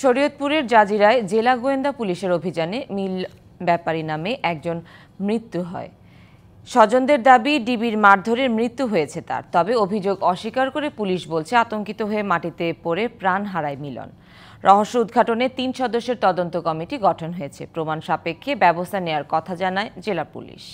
শরীয়তপুরের জাজিরায় জেলা গোয়েন্দা পুলিশের অভিযানে মিল ব্যাপারী নামে একজন মৃত্যু হয়। স্বজনদের দাবি ডিবির মারধরের মৃত্যু হয়েছে তার। তবে অভিযোগ অস্বীকার করে পুলিশ বলছে আতঙ্কিত হয়ে মাটিতে পড়ে প্রাণ হারায় মিলন। রহস্য উদ্ঘাটনে ৩ সদস্যের তদন্ত কমিটি গঠন হয়েছে। প্রমাণ সাপেক্ষে ব্যবস্থা নেওয়ার কথা জানায় জেলা পুলিশ।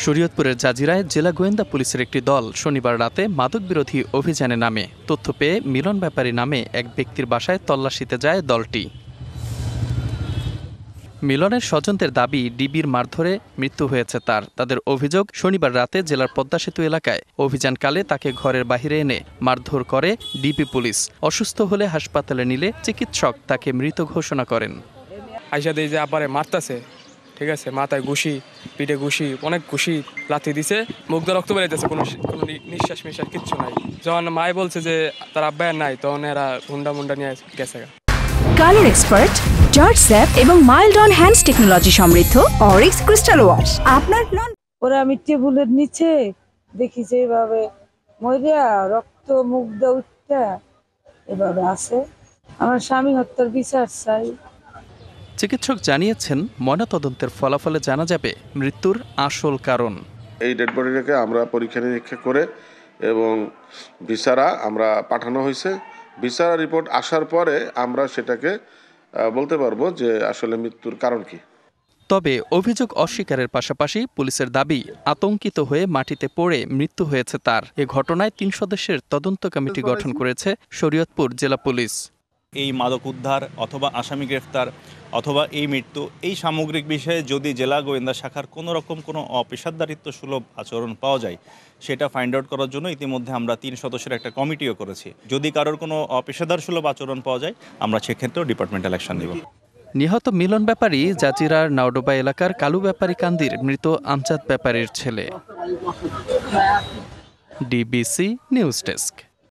শরীয়তপুরের জাজিরায় জেলা গোয়েন্দা পুলিশের একটি দল শনিবার রাতে মাদক বিরোধী অভিযানে নামে। তথ্য পেয়ে মিলন ব্যাপারী নামে এক ব্যক্তির বাসায় তল্লাশিতে যায় দলটি। মিলনের স্বজনদের দাবি ডিবির মারধরে মৃত্যু হয়েছে তাদের অভিযোগ শনিবার রাতে জেলার পদ্মা সেতু এলাকায় অভিযানকালে তাকে ঘরের বাহিরে এনে মারধর করে ডিবি পুলিশ। অসুস্থ হলে হাসপাতালে নিলে চিকিৎসক তাকে মৃত ঘোষণা করেন। আইসা দিয়ে যে আপারে মারতাছে, ঠিক আছে, মাথায় ঘুষি, পিঠে ঘুষি, অনেক ঘুষি লাথি দিছে, মুখ দিয়ে রক্ত বেরোতেছে, কোনো নিঃশ্বাস মিশ্বাস কিচ্ছু নাই। যখন মায় বলছে যে তার আব্বায়ের নাই, তখন এরা হুন্ডা মুন্ডা নিয়ে গেছে। কালার এক্সপার্ট, জর্জ স্যাপ এবং মাইল্ড অন হ্যান্ডস টেকনোলজি সমৃদ্ধ অরিক্স ক্রিস্টাল ওয়াশ। আপনার ওরা আমি টেবিলের নিচে দেখি যে এভাবে মরিয়া রক্ত মুখ দিয়ে উঠতে এভাবে আছে। আমার স্বামী হত্যার বিচার চাই। চিকিৎসক জানিয়েছেন ময়নাতদন্তের ফলাফলে জানা যাবে মৃত্যুর আসল কারণ। এই ডেড বডিটাকে আমরা পরীক্ষা নিরীক্ষা করে এবং ভিসারা আমরা পাঠানো হয়েছে। ভিসারা রিপোর্ট আসার পরে আমরা সেটাকে বলতে পারবো যে আসলে মৃত্যুর কারণ কি। তবে অভিযোগ অস্বীকারের পাশাপাশি পুলিশের দাবি আতঙ্কিত হয়ে মাটিতে পড়ে মৃত্যু হয়েছে তার। এ ঘটনায় ৩ সদস্যের তদন্ত কমিটি গঠন করেছে শরীয়তপুর জেলা পুলিশ। এই মাদক উদ্ধার অথবা আসামি গ্রেফতার অথবা এই মৃত্যু, এই সামগ্রিক বিষয়ে যদি জেলা গোয়েন্দা শাখার কোনো রকম কোনো অপেশাদারিত্ব সুলভ আচরণ পাওয়া যায়, সেটা ফাইন্ড আউট করার জন্য ইতিমধ্যে আমরা ৩ সদস্যের একটা কমিটিও করেছি। যদি কারোর কোনো অপেশাদার সুলভ আচরণ পাওয়া যায়, আমরা সেক্ষেত্রেও ডিপার্টমেন্টাল অ্যাকশন নেব। নিহত মিলন ব্যাপারী জাজিরার নাওডোবা এলাকার কালু ব্যাপারী কান্দির মৃত আমজাদ ব্যাপারীর ছেলে। DBC news desk.